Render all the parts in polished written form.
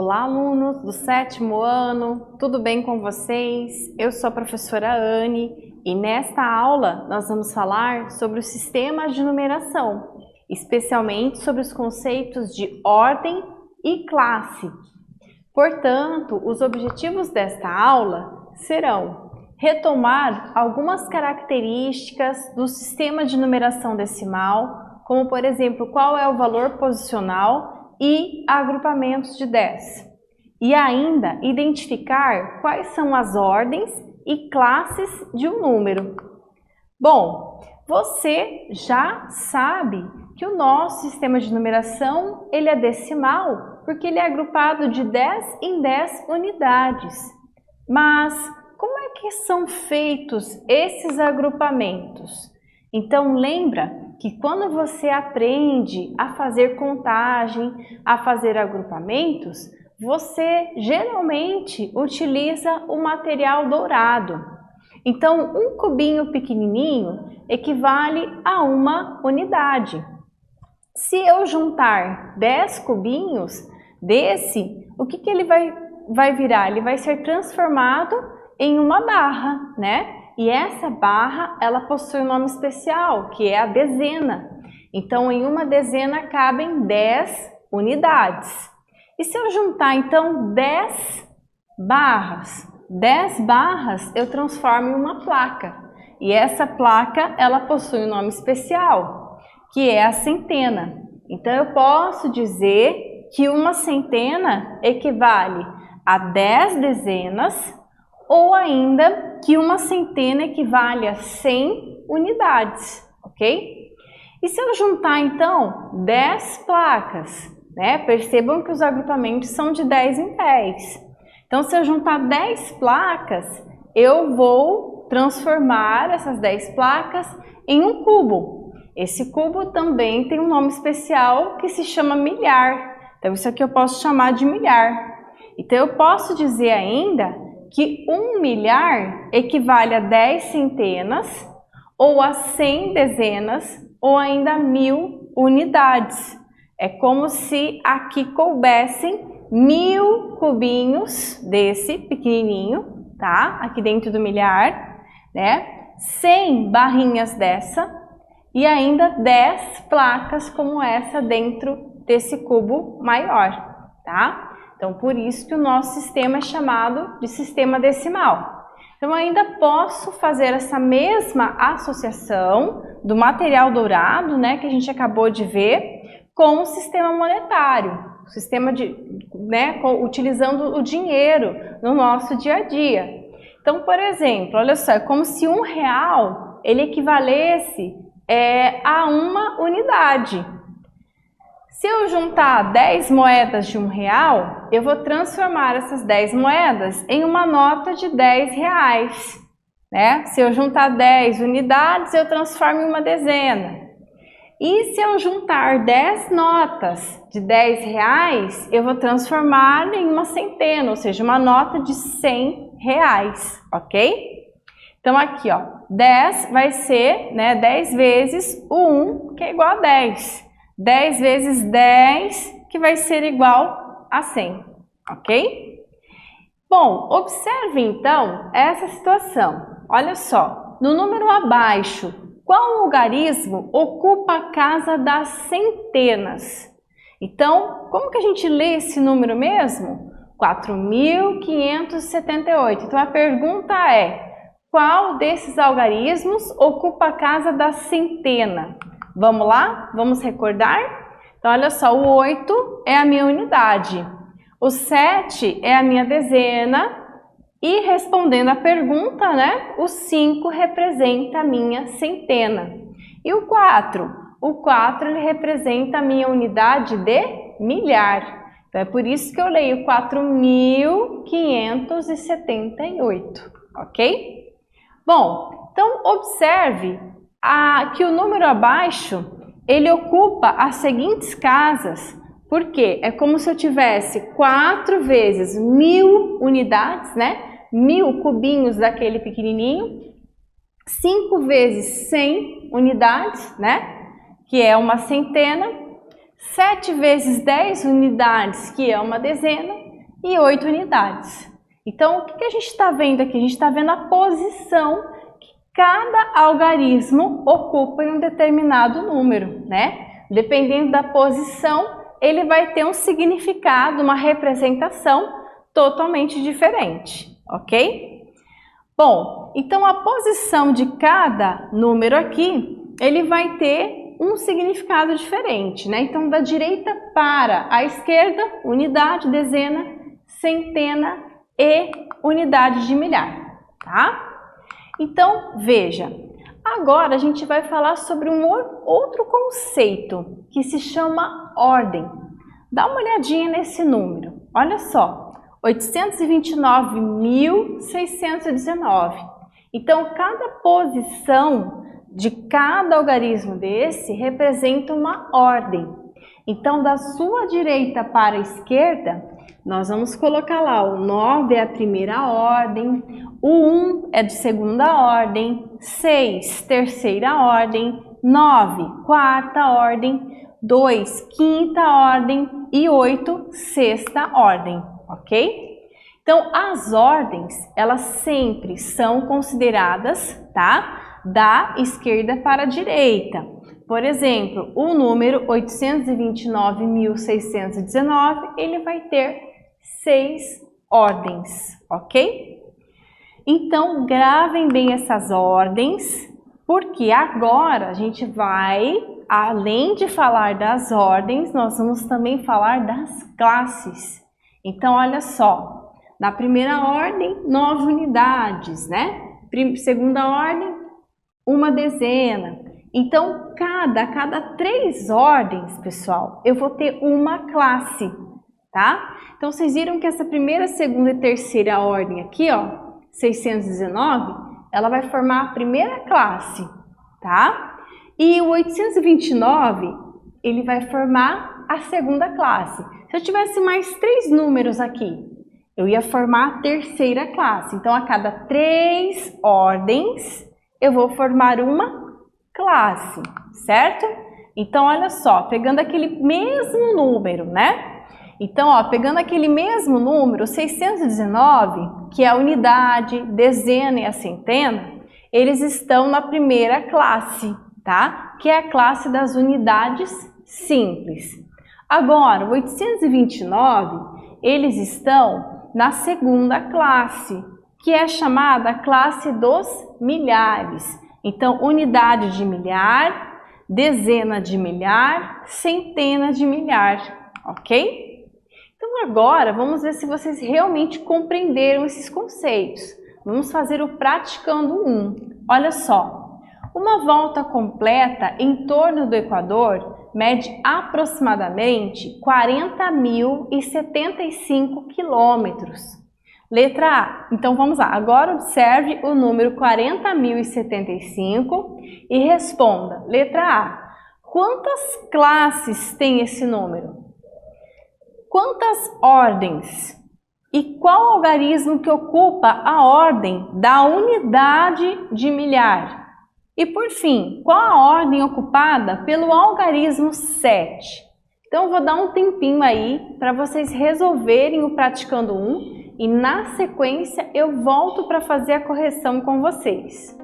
Olá, alunos do 7º ano, tudo bem com vocês? Eu sou a professora Anne e nesta aula nós vamos falar sobre os sistemas de numeração, especialmente sobre os conceitos de ordem e classe. Portanto, os objetivos desta aula serão retomar algumas características do sistema de numeração decimal, como por exemplo, qual é o valor posicional e agrupamentos de 10. E ainda identificar quais são as ordens e classes de um número. Bom, você já sabe que o nosso sistema de numeração ele é decimal porque ele é agrupado de 10 em 10 unidades. Mas como é que são feitos esses agrupamentos? Então lembra que quando você aprende a fazer contagem, a fazer agrupamentos, você geralmente utiliza o material dourado. Então, um cubinho pequenininho equivale a uma unidade. Se eu juntar 10 cubinhos desse, o que ele vai virar? Ele vai ser transformado em uma barra, né? E essa barra, ela possui um nome especial, que é a dezena. Então, em uma dezena cabem 10 unidades. E se eu juntar, então, 10 barras eu transformo em uma placa. E essa placa, ela possui um nome especial, que é a centena. Então, eu posso dizer que uma centena equivale a 10 dezenas, ou ainda que uma centena equivale a 100 unidades, ok? E se eu juntar, então, 10 placas, né? Percebam que os agrupamentos são de 10 em 10. Então, se eu juntar 10 placas, eu vou transformar essas 10 placas em um cubo. Esse cubo também tem um nome especial que se chama milhar. Então, isso aqui eu posso chamar de milhar. Então, eu posso dizer ainda que 1 milhar equivale a 10 centenas, ou a 100 dezenas, ou ainda a 1000 unidades. É como se aqui coubessem 1000 cubinhos desse pequenininho, tá? Aqui dentro do milhar, né? 100 barrinhas dessa e ainda 10 placas como essa dentro desse cubo maior, tá? Então, por isso que o nosso sistema é chamado de sistema decimal. Então, eu ainda posso fazer essa mesma associação do material dourado, né, que a gente acabou de ver, com o sistema monetário, o sistema utilizando o dinheiro no nosso dia a dia. Então, por exemplo, olha só, é como se R$1 ele equivalesse a uma unidade. Se eu juntar 10 moedas de R$1, eu vou transformar essas 10 moedas em uma nota de R$10, né? Se eu juntar 10 unidades, eu transformo em uma dezena. E se eu juntar 10 notas de R$10, eu vou transformar em uma centena, ou seja, uma nota de R$100, ok? Então aqui, ó, 10 vai ser, né, 10 vezes o 1, que é igual a 10. 10 vezes 10, que vai ser igual a 100, ok? Bom, observe então essa situação. Olha só, no número abaixo, qual algarismo ocupa a casa das centenas? Então, como que a gente lê esse número mesmo? 4.578. Então, a pergunta é, qual desses algarismos ocupa a casa da centena? Vamos lá? Vamos recordar? Então, olha só, o 8 é a minha unidade, o 7 é a minha dezena e, respondendo a pergunta, né, o 5 representa a minha centena. E o 4? O 4 ele representa a minha unidade de milhar. Então, é por isso que eu leio 4.578, ok? Bom, então observe que o número abaixo, ele ocupa as seguintes casas, porque é como se eu tivesse 4 vezes 1000 unidades, né? 1000 cubinhos daquele pequenininho, 5 vezes 100 unidades, né? Que é uma centena, 7 vezes 10 unidades, que é uma dezena, e 8 unidades. Então, o que a gente está vendo aqui? A gente está vendo a posição que cada algarismo ocupa em um determinado número, né? Dependendo da posição, ele vai ter um significado, uma representação totalmente diferente, ok? Bom, então a posição de cada número aqui, ele vai ter um significado diferente, né? Então, da direita para a esquerda, unidade, dezena, centena e unidade de milhar, tá? Então, veja, agora a gente vai falar sobre um outro conceito que se chama ordem. Dá uma olhadinha nesse número, olha só, 829.619. Então, cada posição de cada algarismo desse representa uma ordem. Então, da sua direita para a esquerda, nós vamos colocar lá, o 9 é a primeira ordem, o 1 é de segunda ordem, 6, terceira ordem, 9, quarta ordem, 2, quinta ordem e 8, sexta ordem, ok? Então, as ordens, elas sempre são consideradas, tá? Da esquerda para a direita. Por exemplo, o número 829.619, ele vai ter 6 ordens, ok? Então, gravem bem essas ordens, porque agora a gente vai, além de falar das ordens, nós vamos também falar das classes. Então, olha só, na primeira ordem, 9 unidades, né? Segunda ordem, uma dezena. Então, cada 3 ordens, pessoal, eu vou ter uma classe, tá? Então, vocês viram que essa primeira, segunda e terceira ordem aqui, ó, 619, ela vai formar a primeira classe, tá? E o 829, ele vai formar a segunda classe. Se eu tivesse mais 3 números aqui, eu ia formar a terceira classe. Então, a cada 3 ordens, eu vou formar uma classe, certo? Então, olha só, pegando aquele mesmo número, né? Então, ó, pegando aquele mesmo número, 619, que é a unidade, dezena e a centena, eles estão na primeira classe, tá? Que é a classe das unidades simples. Agora, o 829, eles estão na segunda classe, que é chamada classe dos milhares. Então, unidade de milhar, dezena de milhar, centena de milhar, ok? Então, agora, vamos ver se vocês realmente compreenderam esses conceitos. Vamos fazer o praticando 1. Olha só, uma volta completa em torno do Equador mede aproximadamente 40.075 quilômetros. Letra A. Então, vamos lá. Agora, observe o número 40.075 e responda. Letra A. Quantas classes tem esse número? Quantas ordens? E qual algarismo que ocupa a ordem da unidade de milhar? E por fim, qual a ordem ocupada pelo algarismo 7? Então eu vou dar um tempinho aí para vocês resolverem o praticando 1 e na sequência eu volto para fazer a correção com vocês.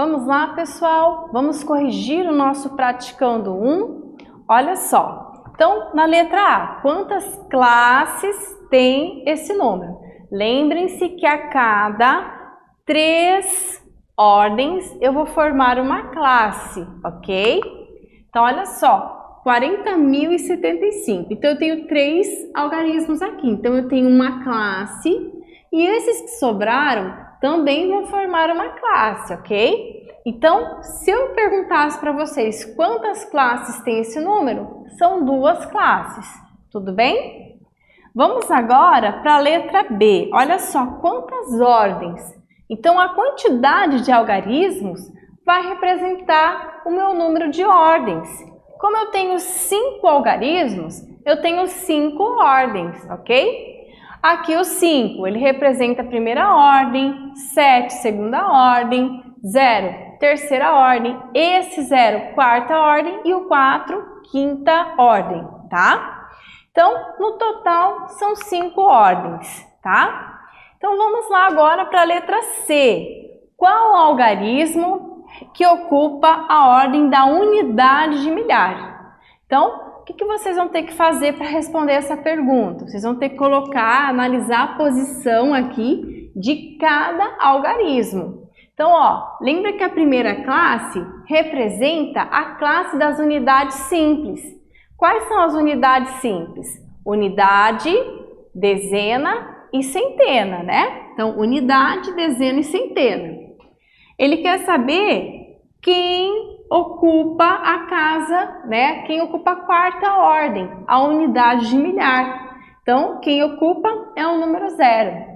Vamos lá, pessoal? Vamos corrigir o nosso praticando 1. Olha só. Então, na letra A, quantas classes tem esse número? Lembrem-se que a cada 3 ordens eu vou formar uma classe, ok? Então, olha só, 40.075. Então, eu tenho 3 algarismos aqui. Então, eu tenho uma classe e esses que sobraram também vão formar uma classe, ok? Então, se eu perguntasse para vocês quantas classes tem esse número, são 2 classes, tudo bem? Vamos agora para a letra B. Olha só, quantas ordens? Então, a quantidade de algarismos vai representar o meu número de ordens. Como eu tenho 5 algarismos, eu tenho 5 ordens, ok? Aqui o 5, ele representa a primeira ordem, 7, segunda ordem, 0, terceira ordem, esse 0, quarta ordem e o 4, quinta ordem, tá? Então, no total, são 5 ordens, tá? Então, vamos lá agora para a letra C. Qual o algarismo que ocupa a ordem da unidade de milhar? Então, o que vocês vão ter que fazer para responder essa pergunta? Vocês vão ter que colocar, analisar a posição aqui de cada algarismo. Então, ó, lembra que a primeira classe representa a classe das unidades simples. Quais são as unidades simples? Unidade, dezena e centena, né? Então, unidade, dezena e centena. Ele quer saber quem ocupa a casa, né? Quem ocupa a quarta ordem, a unidade de milhar. Então, quem ocupa é o número 0.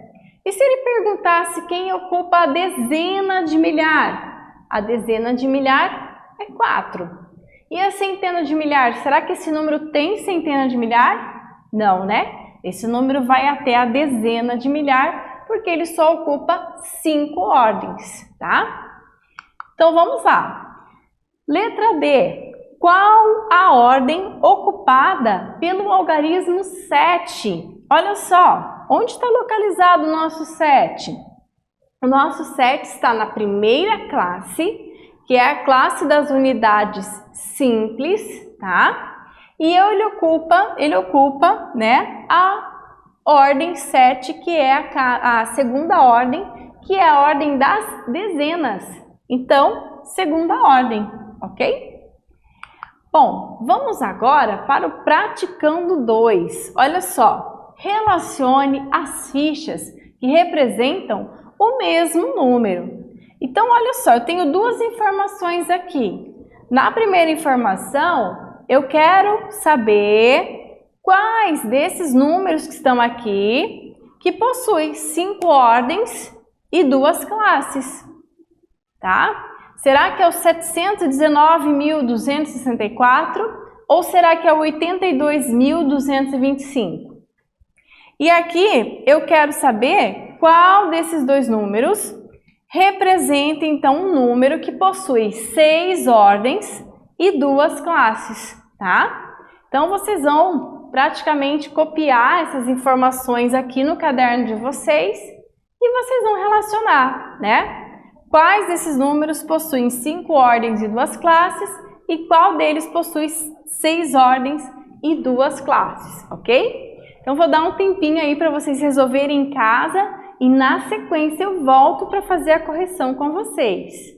E se ele perguntasse quem ocupa a dezena de milhar? A dezena de milhar é 4. E a centena de milhar? Será que esse número tem centena de milhar? Não, né? Esse número vai até a dezena de milhar, porque ele só ocupa 5 ordens, tá? Então, vamos lá. Letra D. Qual a ordem ocupada pelo algarismo 7? Olha só, onde está localizado o nosso 7? O nosso 7 está na primeira classe, que é a classe das unidades simples, tá? E ele ocupa, né, a ordem 7, que é a segunda ordem, que é a ordem das dezenas. Então, segunda ordem, ok? Bom, vamos agora para o praticando 2. Olha só, relacione as fichas que representam o mesmo número. Então, olha só, eu tenho 2 informações aqui. Na primeira informação, eu quero saber quais desses números que estão aqui que possuem 5 ordens e 2 classes, tá? Será que é o 719.264 ou será que é o 82.225? E aqui eu quero saber qual desses 2 números representa então um número que possui 6 ordens e 2 classes, tá? Então vocês vão praticamente copiar essas informações aqui no caderno de vocês e vocês vão relacionar, né? Quais desses números possuem 5 ordens e 2 classes e qual deles possui 6 ordens e 2 classes, ok? Então, vou dar um tempinho aí para vocês resolverem em casa e na sequência eu volto para fazer a correção com vocês.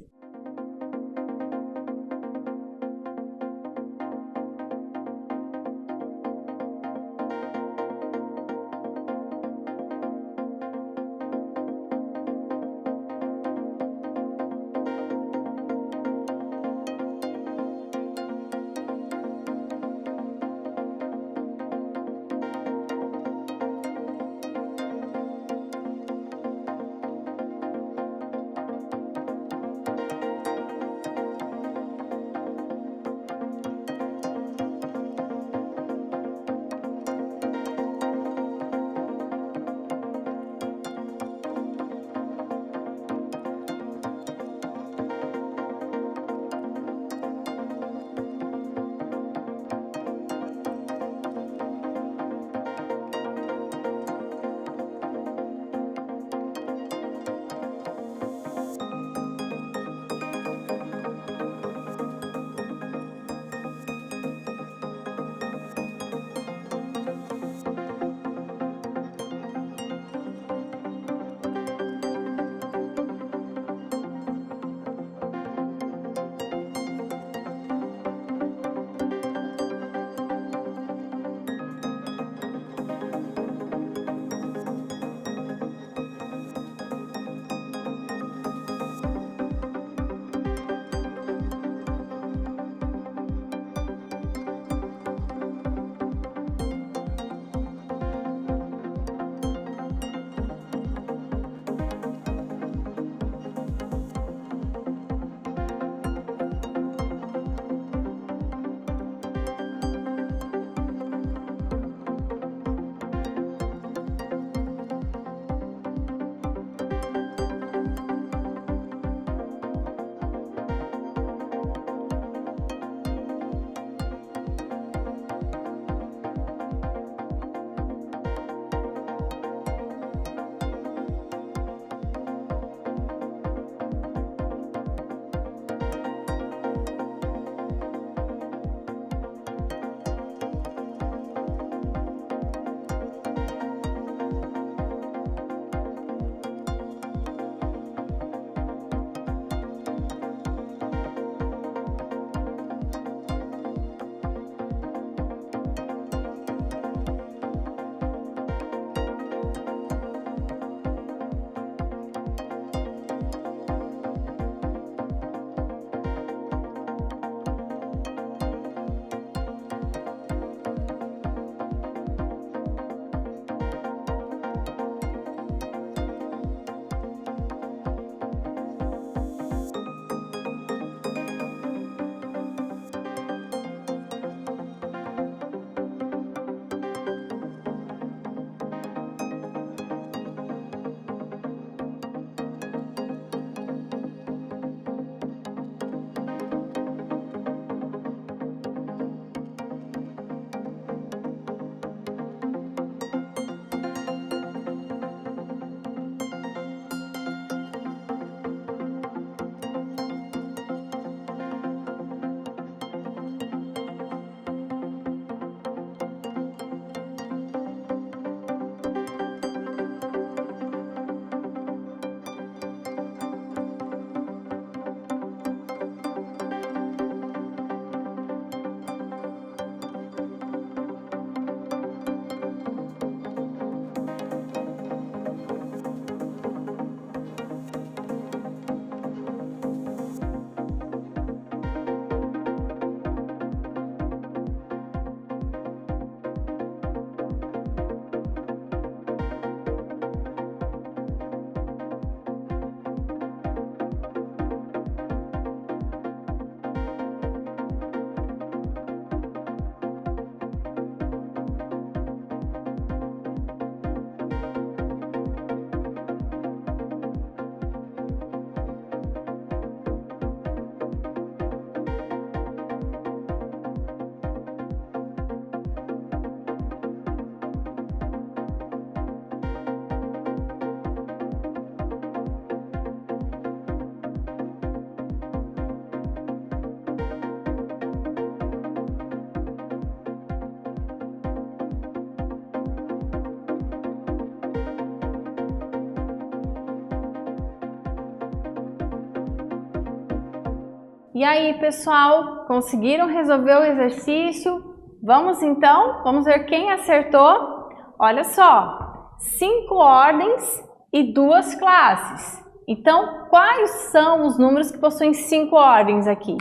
E aí, pessoal, conseguiram resolver o exercício? Vamos então? Vamos ver quem acertou? Olha só, 5 ordens e 2 classes. Então, quais são os números que possuem 5 ordens aqui?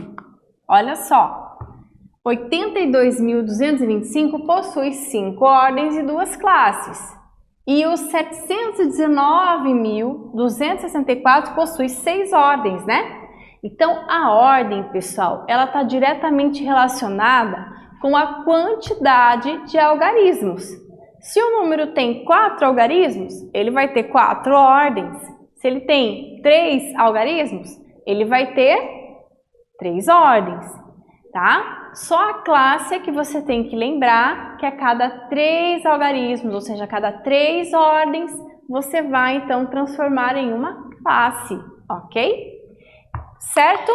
Olha só, 82.225 possui 5 ordens e 2 classes. E os 719.264 possui 6 ordens, né? Então, a ordem, pessoal, ela está diretamente relacionada com a quantidade de algarismos. Se o número tem 4 algarismos, ele vai ter 4 ordens. Se ele tem 3 algarismos, ele vai ter 3 ordens, tá? Só a classe é que você tem que lembrar que a cada 3 algarismos, ou seja, a cada 3 ordens, você vai então transformar em uma classe, ok? Certo?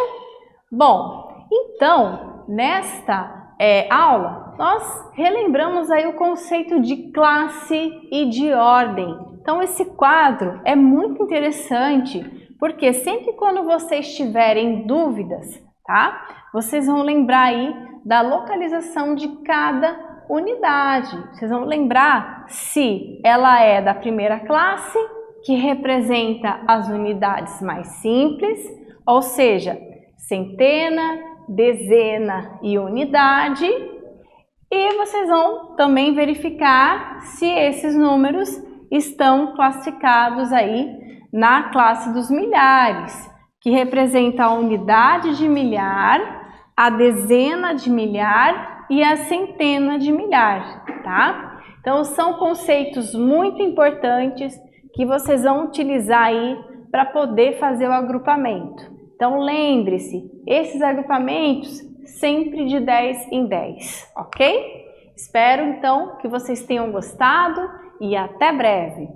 Bom, então, nesta aula, nós relembramos aí o conceito de classe e de ordem. Então, esse quadro é muito interessante, porque sempre quando vocês tiverem dúvidas, tá? Vocês vão lembrar aí da localização de cada unidade. Vocês vão lembrar se ela é da primeira classe, que representa as unidades mais simples, ou seja, centena, dezena e unidade. E vocês vão também verificar se esses números estão classificados aí na classe dos milhares, que representa a unidade de milhar, a dezena de milhar e a centena de milhar, tá? Então, são conceitos muito importantes que vocês vão utilizar aí para poder fazer o agrupamento. Então, lembre-se, esses agrupamentos sempre de 10 em 10, ok? Espero, então, que vocês tenham gostado e até breve!